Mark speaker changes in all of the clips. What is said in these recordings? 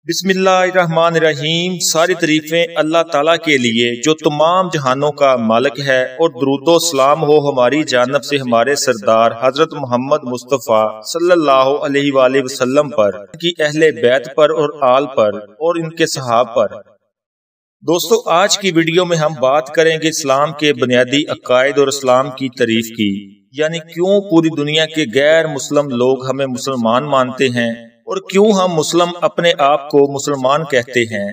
Speaker 1: बिस्मिल्लाहिर्रहमानिर्रहीम। सारी तारीफें अल्लाह ताला के लिए जो तमाम जहानों का मालिक है, और दुरूदो सलाम हो हमारी जानब से हमारे सरदार हजरत मोहम्मद मुस्तफ़ा सल्लल्लाहु अलैहि वसल्लम पर, की अहले बैत पर और आल पर और इनके सहाब पर। दोस्तों, आज की वीडियो में हम बात करेंगे इस्लाम के बुनियादी अकायद और इस्लाम की तारीफ की, यानी क्यों पूरी दुनिया के गैर मुस्लिम लोग हमें मुसलमान मानते हैं और क्यों हम मुस्लिम अपने आप को मुसलमान कहते हैं।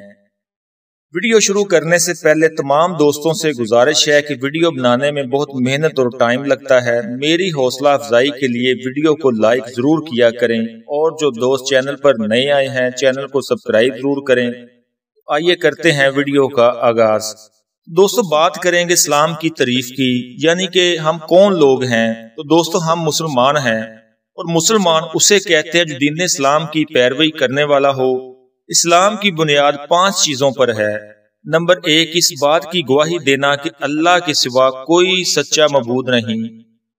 Speaker 1: वीडियो शुरू करने से पहले तमाम दोस्तों से गुजारिश है कि वीडियो बनाने में बहुत मेहनत और टाइम लगता है। मेरी हौसला अफजाई के लिए वीडियो को लाइक जरूर किया करें, और जो दोस्त चैनल पर नए आए हैं चैनल को सब्सक्राइब जरूर करें। आइए करते हैं वीडियो का आगाज। दोस्तों, बात करेंगे इस्लाम की तारीफ की, यानी कि हम कौन लोग हैं। तो दोस्तों, हम मुसलमान हैं, और मुसलमान उसे कहते हैं जो दीन इस्लाम की पैरवी करने वाला हो। इस्लाम की बुनियाद 5 चीजों पर है। नंबर 1, इस बात की गवाही देना कि अल्लाह के सिवा कोई सच्चा मबूद नहीं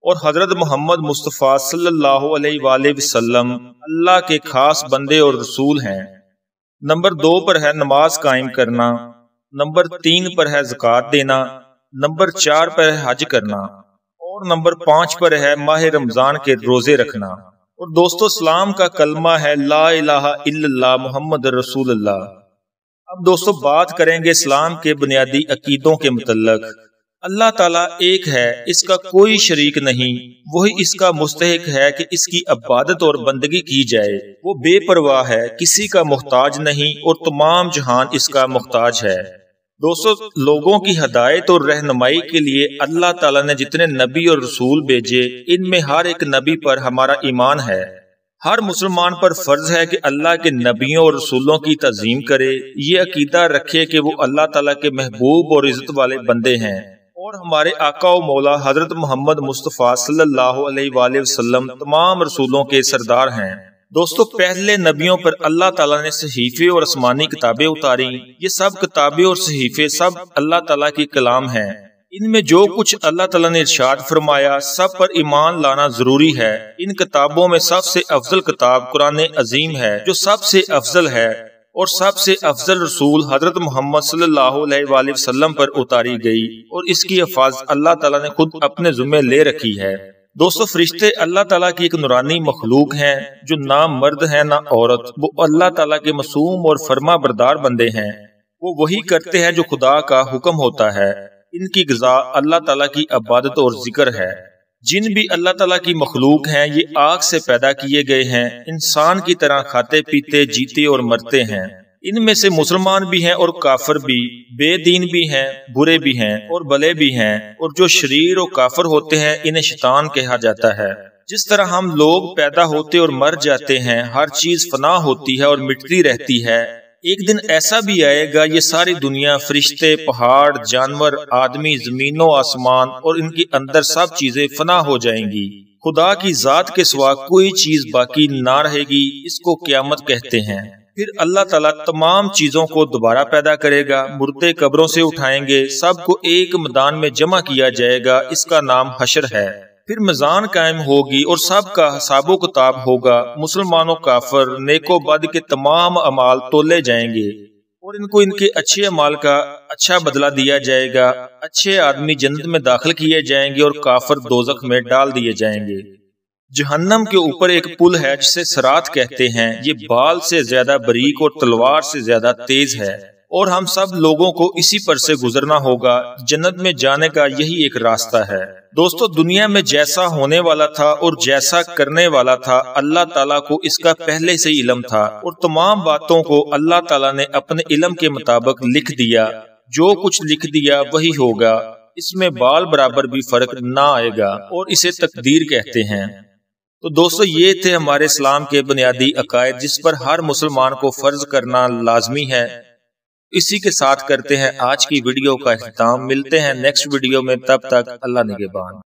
Speaker 1: और हजरत मोहम्मद मुस्तफ़ा सल्लल्लाहु अलैहि वसल्लम अल्लाह के खास बंदे और रसूल हैं। नंबर 2 पर है नमाज कायम करना। नंबर 3 पर है ज़कात देना। नंबर 4 पर है हज करना, और नंबर 5 पर है माह रमजान के रोजे रखना। और दोस्तों, इस्लाम का कलमा है ला इलाहा इल्लल्लाह मुहम्मद रसूलुल्लाह। अब दोस्तों, बात करेंगे इस्लाम के बुनियादी अकीदों के मुतल्लक। अल्लाह ताला एक है, इसका कोई शरीक नहीं। वही इसका मुस्तहिक है कि इसकी इबादत और बंदगी की जाए। वो बेपरवाह है, किसी का मोहताज नहीं, और तमाम जहान इसका मोहताज है। दोस्तों, लोगों की हदायत और रहनुमाई के लिए अल्लाह ताला ने जितने नबी और रसूल भेजे, इनमें हर एक नबी पर हमारा ईमान है। हर मुसलमान पर फर्ज है कि अल्लाह के नबियों और रसूलों की तज़ीम करे, ये अकीदा रखे कि वो अल्लाह ताला के महबूब और इज्जत वाले बंदे हैं, और हमारे आका व मौला हजरत मोहम्मद मुस्तफ़ा सल्लल्लाहु अलैहि वसल्लम तमाम रसूलों के सरदार हैं। दोस्तों, पहले नबियों पर अल्लाह ताला ने सहीफे और आसमानी किताबें उतारी। ये सब किताबें और सहीफे सब अल्लाह ताला की कलाम हैं। इनमें जो कुछ अल्लाह ताला ने इरशाद फरमाया सब पर ईमान लाना जरूरी है। इन किताबों में सबसे अफजल किताब कुरान अजीम है, जो सबसे अफजल है, और सबसे अफजल रसूल हजरत मोहम्मद सल्लल्लाहु अलैहि वसल्लम पर उतारी गई, और इसकी हिफाजत अल्लाह ताला ने खुद अपने जुम्मे ले रखी है। दोस्तों, फरिश्ते अल्लाह ताला की एक नूरानी मखलूक हैं, जो ना मर्द है ना औरत। वो अल्लाह ताला के मासूम और फर्मा बरदार बंदे हैं। वो वही करते हैं जो खुदा का हुक्म होता है। इनकी ग़िज़ा अल्लाह ताला की इबादत और जिक्र है। जिन भी अल्लाह ताला की मखलूक हैं, ये आग से पैदा किए गए हैं। इंसान की तरह खाते पीते जीते और मरते हैं। इनमें से मुसलमान भी हैं और काफिर भी, बेदीन भी हैं, बुरे भी हैं और भले भी हैं। और जो शरीर और काफिर होते हैं, इन्हें शैतान कहा जाता है। जिस तरह हम लोग पैदा होते और मर जाते हैं, हर चीज फना होती है और मिटती रहती है, एक दिन ऐसा भी आएगा ये सारी दुनिया, फरिश्ते, पहाड़, जानवर, आदमी, जमीनों, आसमान और इनके अंदर सब चीजें फना हो जाएंगी। खुदा की जात के सिवा कोई चीज बाकी ना रहेगी। इसको क़यामत कहते हैं। फिर अल्लाह ताला तमाम चीजों को दोबारा पैदा करेगा, मुर्दे कब्रों से उठाएंगे, सबको एक मैदान में जमा किया जाएगा। इसका नाम हशर है। फिर मीज़ान कायम होगी और सबका हिसाबो किताब होगा। मुसलमानों, काफिर, नेको बद के तमाम अमाल तोले जाएंगे, और इनको इनके अच्छे अमाल का अच्छा बदला दिया जाएगा। अच्छे आदमी जन्नत में दाखिल किए जाएंगे और काफिर दोज़ख में डाल दिए जाएंगे। जहन्नम के ऊपर एक पुल है जिसे सिरात कहते हैं। ये बाल से ज्यादा बारीक और तलवार से ज्यादा तेज है, और हम सब लोगों को इसी पर से गुजरना होगा। जन्नत में जाने का यही एक रास्ता है। दोस्तों, दुनिया में जैसा होने वाला था और जैसा करने वाला था, अल्लाह ताला को इसका पहले से ही इल्म था, और तमाम बातों को अल्लाह ताला ने अपने इल्म के मुताबिक लिख दिया। जो कुछ लिख दिया वही होगा। इसमें बाल बराबर भी फर्क ना आएगा, और इसे तकदीर कहते हैं। तो दोस्तों, ये थे हमारे इस्लाम के बुनियादी अकायद, जिस पर हर मुसलमान को फर्ज करना लाजमी है। इसी के साथ करते हैं आज की वीडियो का इख्तिताम। मिलते हैं नेक्स्ट वीडियो में, तब तक अल्लाह निगहबान।